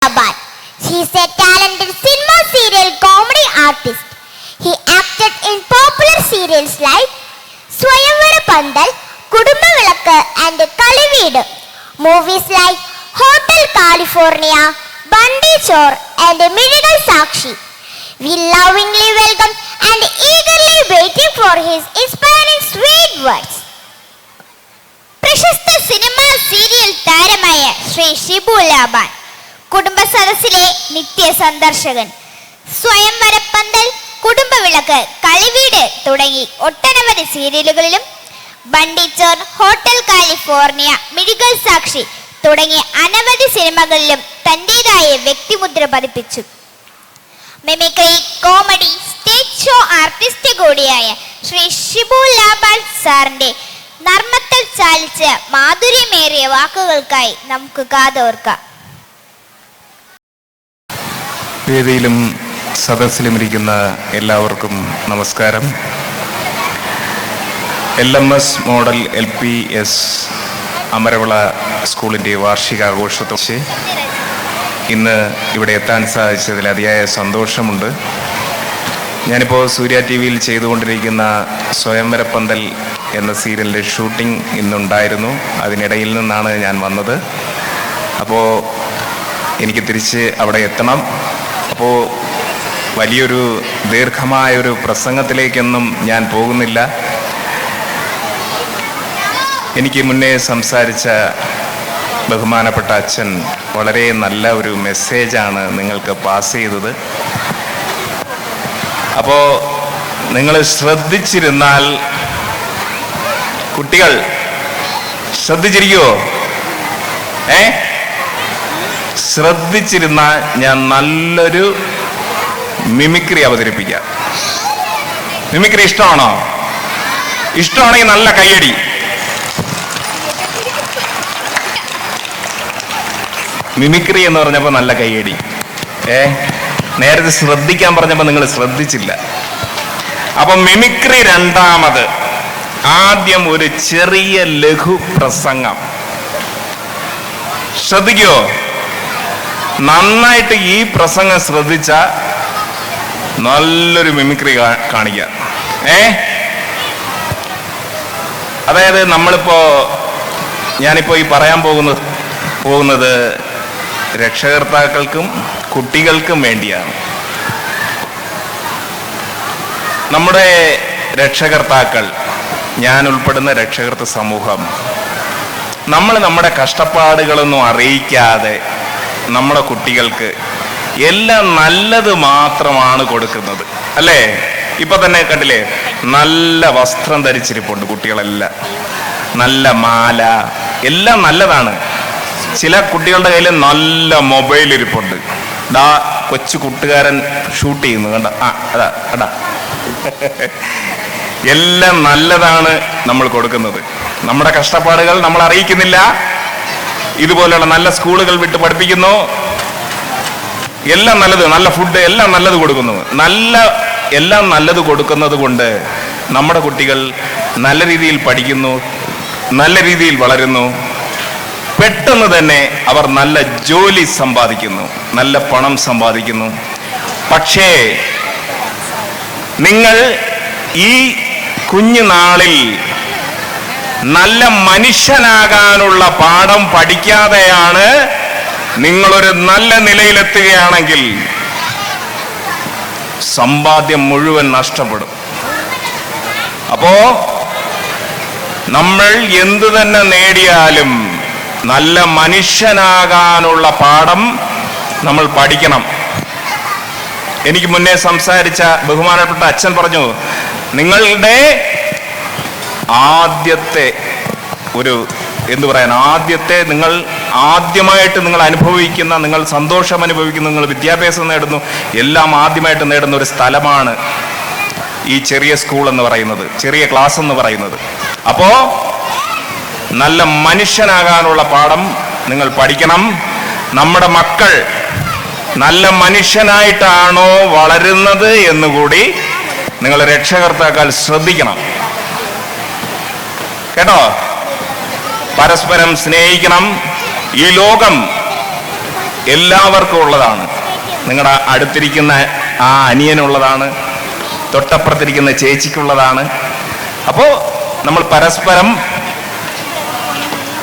Abad. He is a talented cinema serial comedy artist. He acted in popular serials like Swayamvara Pandal, Kudumba Vilakku and Kaliveedu. Movies like Hotel California, Bandi Chor and Mirigal Sakshi. We lovingly welcome and eagerly waiting for his inspiring sweet words. പ്രശസ്ത cinema serial താരമായ Shri Shibu Laban, കുടുംബ സദസ്സിലെ നിത്യ സന്ദർശകൻ, സ്വയംവരപ്പന്തൽ, കുടുംബവിളക്ക്, കളിവീട് തുടങ്ങി ഒട്ടനവധി സീരിയലുകളിലും Bunty Chor, hotel California, മിഴികൾ സാക്ഷി തുടങ്ങിയ അനവധി സിനിമകളിലും തന്റേതായ വ്യക്തിമുദ്ര പതിപ്പിച്ചു. Mimicry, comedy, stage show artist കൂടിയായ ശ്രീ ഷിബു ലാബാൻ സാറിന്റെ നർമ്മത്തിൽ ചാലിച്ച മാധുര്യമേറിയ വാക്കുകൾക്കായി നമുക്ക് കാതോർക്കാം. വേദിയിലും സദസ്സിലും ഇരിക്കുന്ന എല്ലാവർക്കും നമസ്കാരം. LMS മോഡൽ LPS അമരവിള സ്കൂളിൻ്റെ വാർഷികാഘോഷത്തെ ഇന്ന് ഇവിടെ എത്താൻ സാധിച്ചതിൽ അതിയായ സന്തോഷമുണ്ട്. ഞാനിപ്പോൾ സൂര്യ TV-യിൽ ചെയ്തുകൊണ്ടിരിക്കുന്ന സ്വയംവരപ്പന്തൽ എന്ന സീരിയലിൻ്റെ ഷൂട്ടിംഗ് ഇന്നുണ്ടായിരുന്നു. അതിനിടയിൽ നിന്നാണ് ഞാൻ വന്നത്. അപ്പോൾ എനിക്ക് തിരിച്ച് അവിടെ എത്തണം. അപ്പോൾ വലിയൊരു ദീർഘമായൊരു പ്രസംഗത്തിലേക്കൊന്നും ഞാൻ പോകുന്നില്ല. എനിക്ക് മുന്നേ സംസാരിച്ച ബഹുമാനപ്പെട്ട അച്ഛൻ വളരെ നല്ല ഒരു മെസ്സേജാണ് നിങ്ങൾക്ക് പാസ് ചെയ്തത്. അപ്പോൾ നിങ്ങൾ ശ്രദ്ധിച്ചിരുന്നാൽ, കുട്ടികൾ ശ്രദ്ധിച്ചിരിക്കുമോ? ശ്രദ്ധിച്ചിരുന്നാൽ ഞാൻ നല്ലൊരു മിമിക്രി അവതരിപ്പിക്കാം. മിമിക്രി ഇഷ്ടമാണോ? ഇഷ്ടമാണെങ്കിൽ നല്ല കയ്യടി. മിമിക്രി എന്ന് പറഞ്ഞപ്പോൾ നല്ല കയ്യടി. നേരത്തെ ശ്രദ്ധിക്കാൻ പറഞ്ഞപ്പോൾ നിങ്ങൾ ശ്രദ്ധിച്ചില്ല. അപ്പൊ മിമിക്രി രണ്ടാമത്. ആദ്യം ഒരു ചെറിയ ലഘു പ്രസംഗം. ശ്രദ്ധിക്കോ? നന്നായിട്ട് ഈ പ്രസംഗം ശ്രദ്ധിച്ച നല്ലൊരു മിമിക്രി കാണിക്കാം. അതായത് ഞാനിപ്പോ ഈ പറയാൻ പോകുന്നത് രക്ഷകർത്താക്കൾക്കും കുട്ടികൾക്കും വേണ്ടിയാണ്. നമ്മുടെ രക്ഷകർത്താക്കൾ, ഞാൻ ഉൾപ്പെടുന്ന രക്ഷകർത്ത സമൂഹം, നമ്മുടെ കഷ്ടപ്പാടുകളൊന്നും അറിയിക്കാതെ നമ്മുടെ കുട്ടികൾക്ക് എല്ലാം നല്ലത് മാത്രമാണ് കൊടുക്കുന്നത്, അല്ലേ? ഇപ്പൊ തന്നെ കണ്ടില്ലേ, നല്ല വസ്ത്രം ധരിച്ചിരിപ്പുണ്ട് കുട്ടികളെല്ലാം, നല്ല മാല, എല്ലാം നല്ലതാണ്. ചില കുട്ടികളുടെ കയ്യിൽ നല്ല മൊബൈൽ ഇരിപ്പുണ്ട്. കൊച്ചു കൂട്ടുകാരൻ ഷൂട്ട് ചെയ്യുന്നു, കണ്ട? അതാ എല്ലാം നല്ലതാണ് നമ്മൾ കൊടുക്കുന്നത്. നമ്മുടെ കഷ്ടപ്പാടുകൾ നമ്മൾ അറിയിക്കുന്നില്ല. ഇതുപോലെയുള്ള നല്ല സ്കൂളുകൾ വിട്ട് പഠിപ്പിക്കുന്നു. എല്ലാം നല്ലത്, നല്ല ഫുഡ്, എല്ലാം നല്ലത് കൊടുക്കുന്നു. എല്ലാം നല്ലത് കൊടുക്കുന്നത് കൊണ്ട് നമ്മുടെ കുട്ടികൾ നല്ല രീതിയിൽ പഠിക്കുന്നു, നല്ല രീതിയിൽ വളരുന്നു. പെട്ടെന്ന് തന്നെ അവർ നല്ല ജോലി സമ്പാദിക്കുന്നു, നല്ല പണം സമ്പാദിക്കുന്നു. പക്ഷേ നിങ്ങൾ ഈ കുഞ്ഞുനാളിൽ നല്ല മനുഷ്യനാകാനുള്ള പാഠം പഠിക്കാതെയാണ് നിങ്ങളൊരു നല്ല നിലയിലെത്തുകയാണെങ്കിൽ സമ്പാദ്യം മുഴുവൻ നഷ്ടപ്പെടും. അപ്പോ നമ്മൾ എന്തു തന്നെ നേടിയാലും നല്ല മനുഷ്യനാകാനുള്ള പാഠം നമ്മൾ പഠിക്കണം. എനിക്ക് മുന്നേ സംസാരിച്ച ബഹുമാനപ്പെട്ട അച്ഛൻ പറഞ്ഞു, നിങ്ങളുടെ ആദ്യത്തെ ആദ്യമായിട്ട് നിങ്ങൾ അനുഭവിക്കുന്ന, നിങ്ങൾ സന്തോഷം അനുഭവിക്കുന്ന, നിങ്ങൾ വിദ്യാഭ്യാസം നേടുന്നു, എല്ലാം ആദ്യമായിട്ട് നേടുന്ന ഒരു സ്ഥലമാണ് ഈ ചെറിയ സ്കൂൾ എന്ന് പറയുന്നത്, ചെറിയ ക്ലാസ് എന്ന് പറയുന്നത്. അപ്പോ നല്ല മനുഷ്യനാകാനുള്ള പാഠം നിങ്ങൾ പഠിക്കണം. നമ്മുടെ മക്കൾ നല്ല മനുഷ്യനായിട്ടാണോ വളരുന്നത് എന്നുകൂടി നിങ്ങൾ രക്ഷകർത്താക്കൾ ശ്രദ്ധിക്കണം, കേട്ടോ? പരസ്പരം സ്നേഹിക്കണം. ഈ ലോകം എല്ലാവർക്കും ഉള്ളതാണ്. നിങ്ങളുടെ അടുത്തിരിക്കുന്ന ആ അനിയനുള്ളതാണ്, തൊട്ടപ്പുറത്തിരിക്കുന്ന ചേച്ചിക്കുള്ളതാണ്. അപ്പോൾ നമ്മൾ പരസ്പരം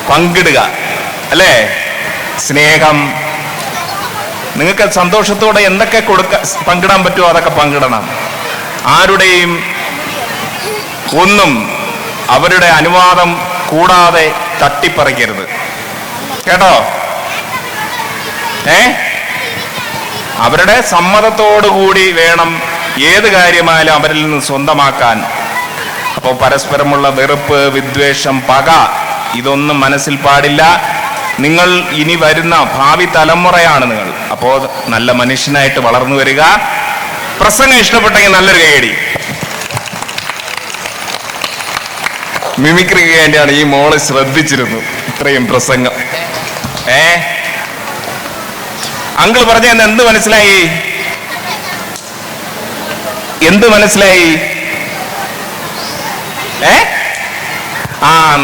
പങ്കിടുക, അല്ലേ? സ്നേഹം, നിങ്ങൾക്ക് സന്തോഷത്തോടെ എന്തൊക്കെ പങ്കിടാൻ പറ്റുമോ അതൊക്കെ പങ്കിടണം. ആരുടെയും ഒന്നും അവരുടെ അനുവാദം കൂടാതെ തട്ടിപ്പറിക്കരുത്, കേട്ടോ? അവരുടെ സമ്മതത്തോടുകൂടി വേണം ഏത് കാര്യമായാലും അവരിൽ നിന്ന് സ്വന്തമാക്കാൻ. അപ്പോൾ പരസ്പരമുള്ള വെറുപ്പ്, വിദ്വേഷം, പക ഇതൊന്നും മനസ്സിൽ പാടില്ല. നിങ്ങൾ ഇനി വരുന്ന ഭാവി തലമുറയാണ് നിങ്ങൾ. അപ്പോൾ നല്ല മനുഷ്യനായിട്ട് വളർന്നു വരിക. പ്രസംഗം ഇഷ്ടപ്പെട്ടെങ്കിൽ നല്ലൊരു കൈയടി. മിമിക്രിക്ക് വേണ്ടിയാണ് ഈ മോള് ശ്രദ്ധിച്ചിരുന്നു ഇത്രയും പ്രസംഗം. അങ്കിൾ പറഞ്ഞ എന്ത് മനസ്സിലായി? എന്ത് മനസ്സിലായി?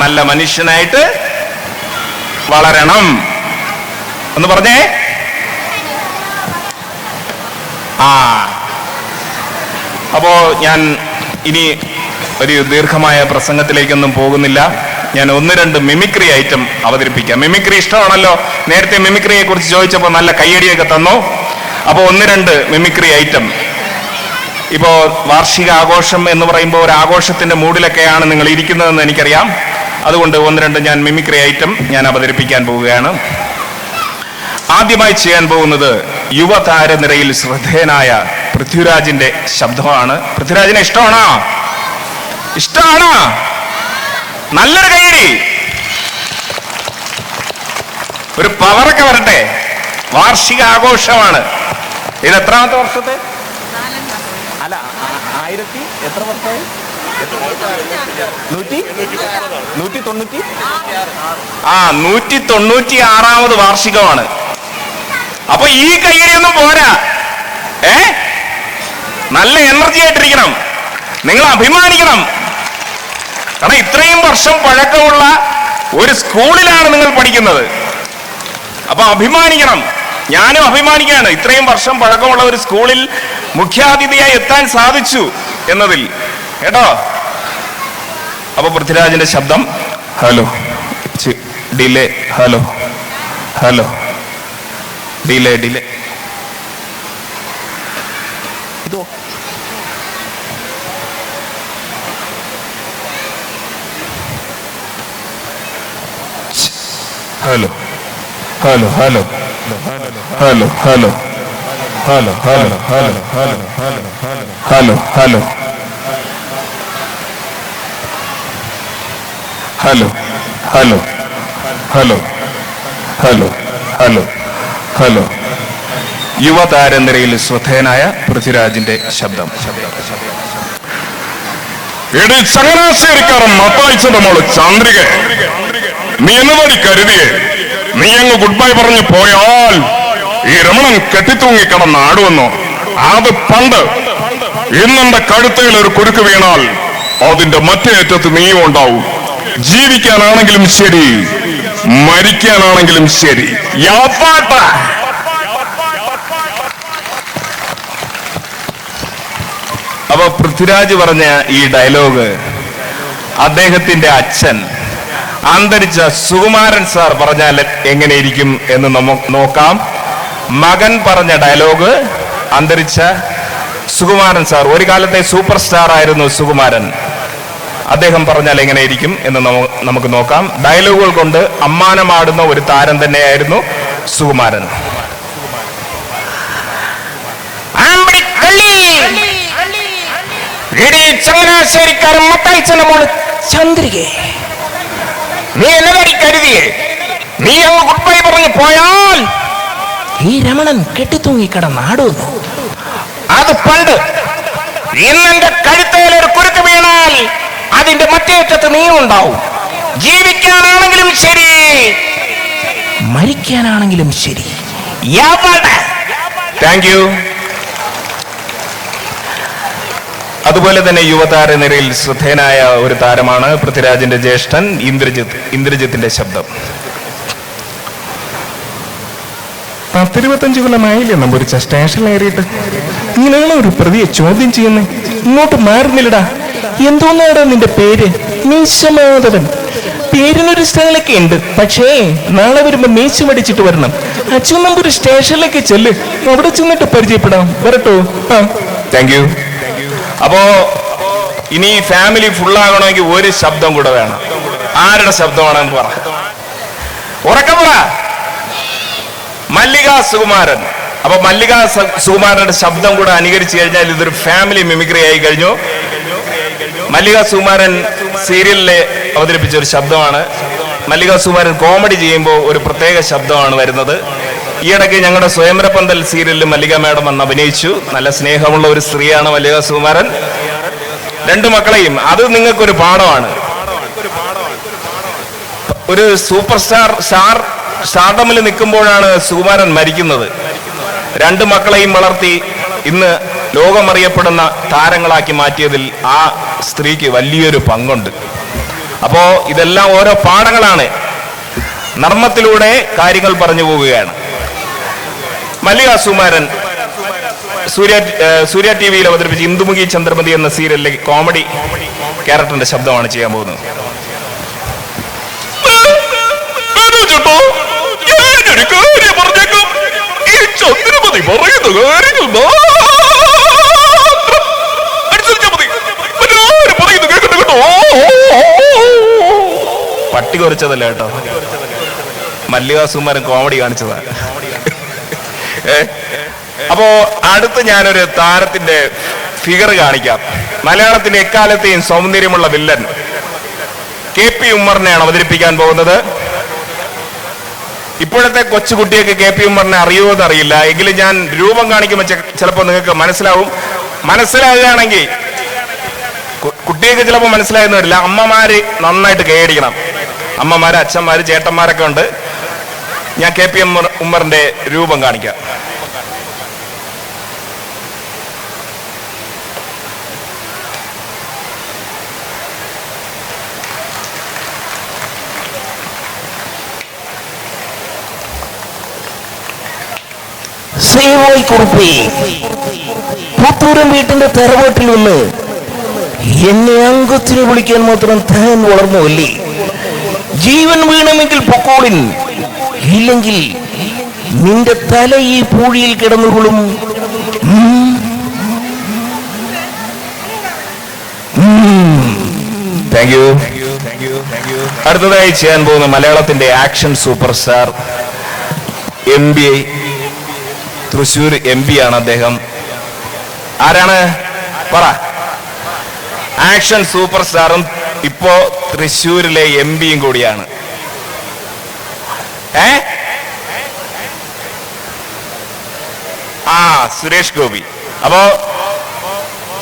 നല്ല മനുഷ്യനായിട്ട് വളരണം എന്ന് പറഞ്ഞേ. അപ്പോ ഞാൻ ഇനി ഒരു ദീർഘമായ പ്രസംഗത്തിലേക്കൊന്നും പോകുന്നില്ല. ഞാൻ ഒന്ന് രണ്ട് മിമിക്രി ഐറ്റം അവതരിപ്പിക്കാം. മിമിക്രി ഇഷ്ടമാണല്ലോ. നേരത്തെ മിമിക്രിയെ കുറിച്ച് ചോദിച്ചപ്പോൾ നല്ല കയ്യടിയൊക്കെ തന്നു. അപ്പോൾ ഒന്ന് രണ്ട് മിമിക്രി ഐറ്റം. ഇപ്പോ വാർഷിക ആഘോഷം എന്ന് പറയുമ്പോൾ ഒരു ആഘോഷത്തിന്റെ മൂഡിലൊക്കെയാണ് നിങ്ങൾ ഇരിക്കുന്നതെന്ന് എനിക്കറിയാം. അതുകൊണ്ട് ഒന്ന് രണ്ട് ഞാൻ മിമിക്രി ഐറ്റം ഞാൻ അവതരിപ്പിക്കാൻ പോവുകയാണ്. ആദ്യമായി ചെയ്യാൻ പോകുന്നത് യുവതാരനിരയിൽ ശ്രദ്ധേയനായ പൃഥ്വിരാജിന്റെ ശബ്ദമാണ്. പൃഥ്വിരാജിനെ ഇഷ്ടമാണോ? ഇഷ്ടമാണോ? നല്ലൊരു കൈയടി. ഒരു പവറൊക്കെ വരട്ടെ. വാർഷിക ആഘോഷമാണ്. ഇത് എത്രാമത്തെ വർഷത്തെ? അല്ല, 1000 എത്ര വർഷമായി? 196ാമത് വാർഷികമാണ്. അപ്പൊ ഈ കയ്യടിയൊന്നും പോരാ. നല്ല എനർജി ആയിട്ടിരിക്കണം. നിങ്ങൾ അഭിമാനിക്കണം. കാരണം ഇത്രയും വർഷം പഴക്കമുള്ള ഒരു സ്കൂളിലാണ് നിങ്ങൾ പഠിക്കുന്നത്. അപ്പൊ അഭിമാനിക്കണം. ഞാനും അഭിമാനിക്കുകയാണ്. ഇത്രയും വർഷം പഴക്കമുള്ള ഒരു സ്കൂളിൽ മുഖ്യാതിഥിയായി എത്താൻ സാധിച്ചു എന്നതിൽ, കേട്ടോ? അപ്പൊ പൃഥ്വിരാജിന്റെ ശബ്ദം. Hello, delay. Hello, hello, delay, delay. ഇതോ hello, hello, hello, hello, hello, hello, hello, hello, hello, hello, hello, hello, hello, hello, hello, hello. യുവതാരനിരയിൽ ശ്രദ്ധേയനായ പൃഥ്വിരാജിന്റെ ശബ്ദം. എടി ചങ്ങനാശ്ശേരിക്കാരൻ മത്തായിച്ചന്റെ മോള് ചന്ദ്രിക, നീ എന്നതടി കരുതിയേ? നീ അങ്ങ് ഗുഡ് ബൈ പറഞ്ഞു പോയാൽ ഈ രമണൻ കെട്ടിത്തൂങ്ങി കിടന്നാടുവെന്നോ? അത് പണ്ട്. ഇന്നെന്റെ കഴുത്തയിൽ ഒരു കുരുക്ക് വീണാൽ അതിന്റെ മറ്റേ അറ്റത്ത് നീയും ഉണ്ടാവും. ജീവിക്കാനാണെങ്കിലും ശരി, മരിക്കാനാണെങ്കിലും ശരി. യാപ്പാട്ട. അപ്പൊ പൃഥ്വിരാജ് പറഞ്ഞ ഈ ഡയലോഗ് അദ്ദേഹത്തിന്റെ അച്ഛൻ അന്തരിച്ച സുകുമാരൻ സാർ പറഞ്ഞാൽ എങ്ങനെയിരിക്കും എന്ന് നമുക്ക് നോക്കാം. മകൻ പറഞ്ഞ ഡയലോഗ് അന്തരിച്ച സുകുമാരൻ സാർ, ഒരു കാലത്തെ സൂപ്പർ സ്റ്റാർ ആയിരുന്നു സുകുമാരൻ, അദ്ദേഹം പറഞ്ഞാൽ എങ്ങനെയിരിക്കും എന്ന് നമുക്ക് നോക്കാം. ഡയലോഗുകൾ കൊണ്ട് അമ്മാനമാടുന്ന ഒരു താരം തന്നെയായിരുന്നു സുകുമാരൻ. ചങ്ങനാശ്ശേരിക്കാരൻ മത്തായിച്ചന്റെ മോള് ചന്ദ്രികേ, നീ എന്നതടി കരുതിയേ? നീ അങ്ങ് ഗുഡ് ബൈ പറഞ്ഞു പോയാൽ ഈ രമണൻ കെട്ടിത്തൂങ്ങിക്കിടന്നാടുന്നു. അത് പണ്ട്. ഇന്നെന്റെ കഴുത്തേൽ ഒരു കുരുക്ക് വീണാൽ അതിന്റെ മറ്റേ അറ്റത്ത് നീ ഉണ്ടാവും. ജീവിക്കാനാണെങ്കിലും ശരി, മരിക്കാനാണെങ്കിലും ശരി. Thank you. അതുപോലെ തന്നെ യുവതാരനിരയിൽ ശ്രദ്ധേയനായ ഒരു താരമാണ് പൃഥ്വിരാജിന്റെ ജ്യേഷ്ഠൻ ഇന്ദ്രജിത്തിന്റെ ശബ്ദം. 10-25 കൊല്ലമായില്ലേ നമ്പൂരിച്ച സ്റ്റേഷനിൽ കയറിയിട്ട്. ഇങ്ങനെയാണോ ഒരു പ്രതിയെ ചോദ്യം ചെയ്യുന്നത്? ഇങ്ങോട്ട് മാറുന്നില്ലടാ. എന്തോന്നാടാ നിന്റെ പേര്? മീശമാധവൻ. പേരിനൊരു സ്റ്റൈലൊക്കെ ഉണ്ട്, പക്ഷേ നാളെ വരുമ്പോ മീശ മടിച്ചിട്ട് വരണം. അച്ഛൻ നമ്പൂരി സ്റ്റേഷനിലേക്ക് ചെല്ല്, അവിടെ ചെന്നിട്ട് പരിചയപ്പെടാം. വരട്ടോ? ആ, താങ്ക് യു. അപ്പോ ഇനി ഫാമിലി ഫുള്ളാകണമെങ്കിൽ ഒരു ശബ്ദം കൂടെ വേണം. ആരുടെ ശബ്ദമാണെന്ന് പറ, ഉറക്കം പറ. മല്ലിക സുകുമാരൻ. അപ്പൊ മല്ലിക സുകുമാരന്റെ ശബ്ദം കൂടെ അനുകരിച്ചു കഴിഞ്ഞാൽ ഇതൊരു ഫാമിലി മിമിക്രി ആയി കഴിഞ്ഞു. മല്ലിക സുകുമാരൻ സീരിയലിലെ അവതരിപ്പിച്ച ഒരു ശബ്ദമാണ്. മല്ലിക സുകുമാരൻ കോമഡി ചെയ്യുമ്പോൾ ഒരു പ്രത്യേക ശബ്ദമാണ് വരുന്നത്. ഈയിടയ്ക്ക് ഞങ്ങളുടെ സ്വയംവര പന്തൽ സീരിയലിൽ മല്ലിക മാഡം വന്ന് അഭിനയിച്ചു. നല്ല സ്നേഹമുള്ള ഒരു സ്ത്രീയാണ് മല്ലിക സുകുമാരൻ. 2 മക്കളെയും, അത് നിങ്ങൾക്കൊരു പാഠമാണ്. ഒരു സൂപ്പർ സ്റ്റാർഡമിൽ നിൽക്കുമ്പോഴാണ് സുകുമാരൻ മരിക്കുന്നത്. 2 മക്കളെയും വളർത്തി ഇന്ന് ലോകമറിയപ്പെടുന്ന താരങ്ങളാക്കി മാറ്റിയതിൽ ആ സ്ത്രീക്ക് വലിയൊരു പങ്കുണ്ട്. അപ്പോ ഇതെല്ലാം ഓരോ പാഠങ്ങളാണ്. നർമ്മത്തിലൂടെ കാര്യങ്ങൾ പറഞ്ഞു പോവുകയാണ്. മല്ലിക സുകുമാരൻ സൂര്യ ടിവിയിൽ അവതരിപ്പിച്ച ഇന്ദുമുഖി ചന്ദ്രമതി എന്ന സീരിയലിലെ കോമഡി ക്യാരക്ടറിന്റെ ശബ്ദമാണ് ചെയ്യാൻ പോകുന്നത്. ഈ ചന്ദ്രമതി പറയുന്ന കാര്യങ്ങൾ പട്ടി കുറച്ചതല്ല കേട്ടോ, മല്ലിക സുകുമാരൻ കോമഡി കാണിച്ചതാ. അപ്പോ അടുത്ത് ഞാനൊരു താരത്തിന്റെ ഫിഗർ കാണിക്കാം. മലയാളത്തിന്റെ എക്കാലത്തെയും സൗന്ദര്യമുള്ള വില്ലൻ KP ഉമ്മറിനെയാണ് അവതരിപ്പിക്കാൻ പോകുന്നത്. ഇപ്പോഴത്തെ കൊച്ചുകുട്ടിയൊക്കെ KP ഉമ്മറിനെ അറിയുമോ എന്നറിയില്ല, എങ്കിലും ഞാൻ രൂപം കാണിക്കുമ്പോൾ ചിലപ്പോൾ നിങ്ങൾക്ക് മനസ്സിലാകുകയാണെങ്കിൽ കുട്ടിയൊക്കെ ചിലപ്പോൾ മനസ്സിലായെന്ന് വരില്ല. അമ്മമാര് നന്നായിട്ട് കൈയടിക്കണം. അമ്മമാര്, അച്ഛന്മാര്, ചേട്ടന്മാരൊക്കെ ഉണ്ട്. ഞാൻ KP ഉമ്മറിന്റെ രൂപം കാണിക്കാം. കുറുപ്പി പുത്തൂരം വീട്ടിന്റെ തറവാട്ടിൽ നിന്ന് എന്നെ അംഗത്തിന് വിളിക്കാൻ മാത്രം താൻ വളർന്നുവല്ലേ? ജീവൻ വീണമെങ്കിൽ പൊക്കോളിൻ, ഇല്ലെങ്കിൽ നിന്റെ തല ഈ പൂഴിയിൽ കിടന്നുകൊള്ളും. Thank you. അടുത്തതായി ചെയ്യാൻ പോകുന്ന മലയാളത്തിന്റെ action super star MB, Thrissur MP ആണ് അദ്ദേഹം. ആരാണ് പറ? ആക്ഷൻ സൂപ്പർ സ്റ്റാറും ഇപ്പോ തൃശ്ശൂരിലെ MPയും കൂടിയാണ്. സുരേഷ് ഗോപി. അപ്പോ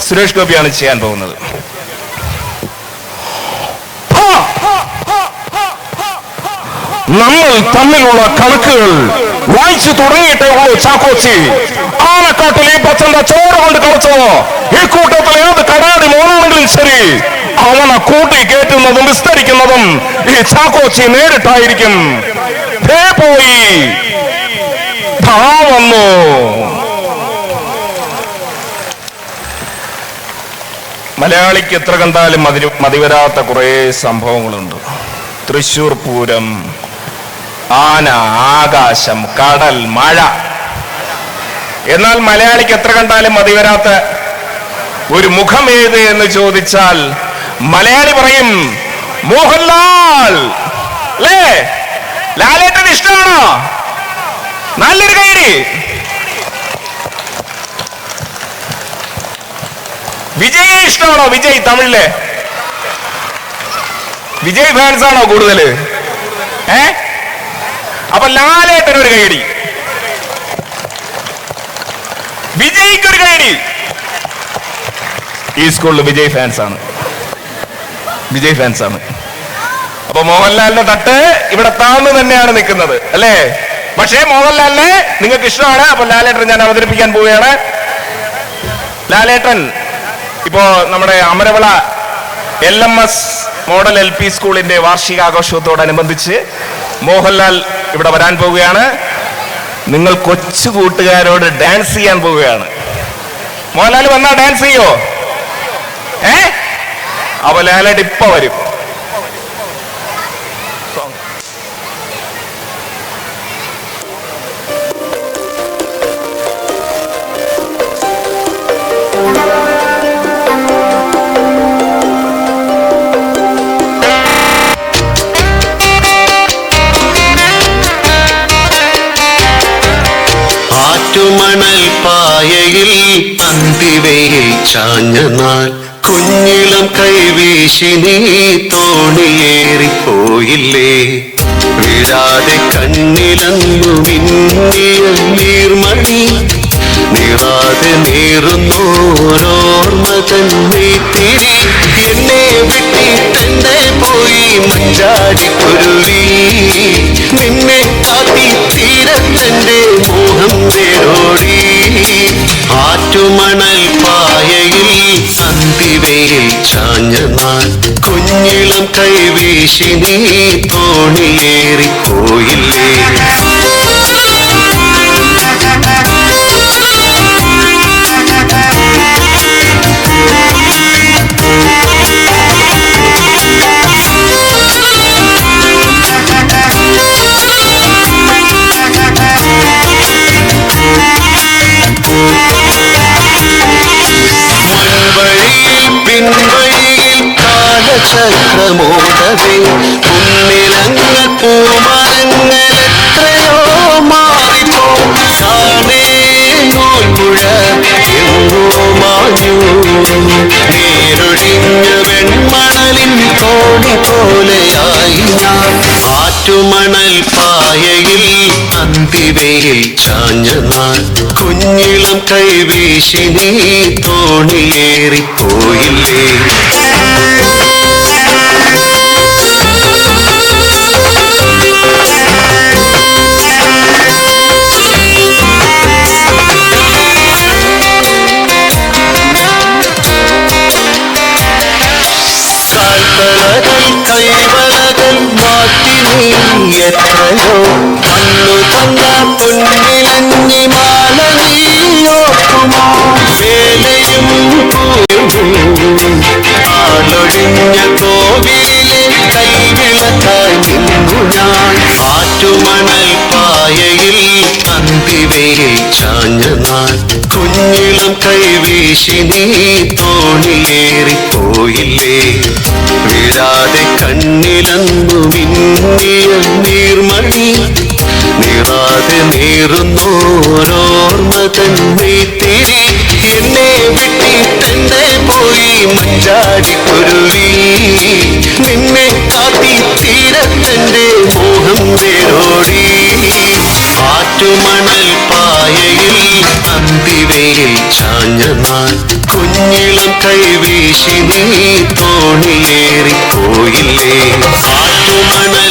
സുരേഷ് ഗോപിയാണ് ചെയ്യാൻ പോകുന്നത്. നമ്മൾ തമ്മിലുള്ള കണക്കുകൾ വായിച്ചു തുടങ്ങിയിട്ടേ ഉള്ളൂ ചാക്കോച്ചി. ആനക്കാട്ടിൽ ഈ പച്ചന്റെ ചോര കൊണ്ട് കളിച്ചതോ ഈ കൂട്ടത്തിൽ ഏത് കടാടി മോനാണെങ്കിലും ശരി, അവനെ കൂട്ടി കയറ്റുന്നതും വിസ്തരിക്കുന്നതും ഈ ചാക്കോച്ചി നേരിട്ടായിരിക്കും. പോയി വന്നു. മലയാളിക്ക് എത്ര കണ്ടാലും മതിവരാത്ത കുറെ സംഭവങ്ങളുണ്ട്. തൃശ്ശൂർ പൂരം, ആന, ആകാശം, കടൽ, മഴ. എന്നാൽ മലയാളിക്ക് എത്ര കണ്ടാലും മതിവരാത്ത ഒരു മുഖം ഏത് എന്ന് ചോദിച്ചാൽ മലയാളി പറയും മോഹൻലാൽ. അല്ലേ? ലാലേട്ടൻ ഇഷ്ടമാണോ? നല്ലൊരു കൈയടി. വിജയ് ഇഷ്ടമാണോ? വിജയ് തമിഴിലെ വിജയ് ഫാൻസ് ആണോ കൂടുതല്? അപ്പൊ ലാലേട്ടൻ ഒരു കൈയടി, വിജയ്ക്കൊരു കൈയടി. ഈ സ്കൂളിൽ വിജയ് ഫാൻസ് ആണ്. അപ്പൊ മോഹൻലാലിന്റെ തട്ട് ഇവിടെ താഴ്ന്നു തന്നെയാണ് നിൽക്കുന്നത്, അല്ലേ? പക്ഷേ മോഹൻലാലിനെ നിങ്ങൾക്ക് ഇഷ്ടമാണ്. അപ്പൊ ലാലേട്ടൻ ഞാൻ അവതരിപ്പിക്കാൻ പോവുകയാണ്. ലാലേട്ടൻ ഇപ്പോ നമ്മുടെ അമരവിള LMS മോഡൽ LP സ്കൂളിന്റെ വാർഷികാഘോഷത്തോടനുബന്ധിച്ച് മോഹൻലാൽ ഇവിടെ വരാൻ പോവുകയാണ്. നിങ്ങൾ കൊച്ചു കൂട്ടുകാരോട് ഡാൻസ് ചെയ്യാൻ പോവുകയാണ്. മോഹൻലാൽ വന്നാ ഡാൻസ് ചെയ്യോ? അപ്പൊ ലാലേട്ട് ഇപ്പൊ വരും. ആറ്റുമണൽ പായയിൽ അന്തിവയിൽ ചാഞ്ഞ നാൾ കുഞ്ഞിളം കൈവീശി നീ തോണിയേറിപ്പോയില്ലേ. വീഴാതെ കണ്ണിലന്നു മിന്നിയ നീർമണി നീറാതെ നീറുന്നോരോർമ്മ തന്നിത്തിരി എന്നെ വിട്ടിട്ടെന്നെ പോയി മഞ്ചാടിക്കുരുവി. നിന്നെ കാത്തി തീരത്തെന്റെ മോഹം വേരോടി. ആറ്റുമണൽ പായയിൽ അന്തിവയിൽ ചാഞ്ഞ നാൾ കുഞ്ഞിളം കൈവീശി നീ തോണിയേറിപ്പോയില്ലേ. പിൻവഴിയിൽ കാലചക്രമോടവേ മുന്നിലങ്ങ പൂമരങ്ങൾ എത്രയോ മാറിപ്പോ. താനേ നൂൽപ്പുഴ എങ്ങോ മാഞ്ഞു നേരൊഴിഞ്ഞ വെൺമണലിൻ തോണി പോലെയായി ഞാൻ. ആറ്റുമണൽ പായയിൽ അന്തിവയിൽ ചാഞ്ഞ നാൾ കുഞ്ഞിളം കൈവീശി നീ തോണിയേറിപ്പോയില്ലേ. കാൽത്തളകൾ കൈവളകൾ മാറ്റി നീ എത്രയോ അന്നു തന്ന പൊന്നിലഞ്ഞി മാല നീയോക്കുമോ. വേലയും ആളൊഴിഞ്ഞ കോവിലെ കൈവിളക്കായി നിന്നു ഞാൻ. ആറ്റുമണൽ പായയിൽ അന്തിവയിൽ ചാഞ്ഞ നാൾ കുഞ്ഞിളം കൈവീശി നീ തോണിയേറിപ്പോയില്ലേ. വീഴാതെ കണ്ണിലന്നു മിന്നിയ നീർമണി നീറാതെ നീറുന്നോരോർമ്മ തന്നിത്തിരി എന്നെ വിട്ടിട്ടെന്നെ പോയി മഞ്ചാടിക്കുരുവി. നിന്നെ കാത്തി തീരത്തെന്റെ മോഹം വേരോടി. ആറ്റുമണൽ പായയിൽ അന്തിവയിൽ ചാഞ്ഞ നാൾ കുഞ്ഞിളം കൈവീശി നീ തോണിയേറിപ്പോയില്ലേ. ആറ്റുമണൽ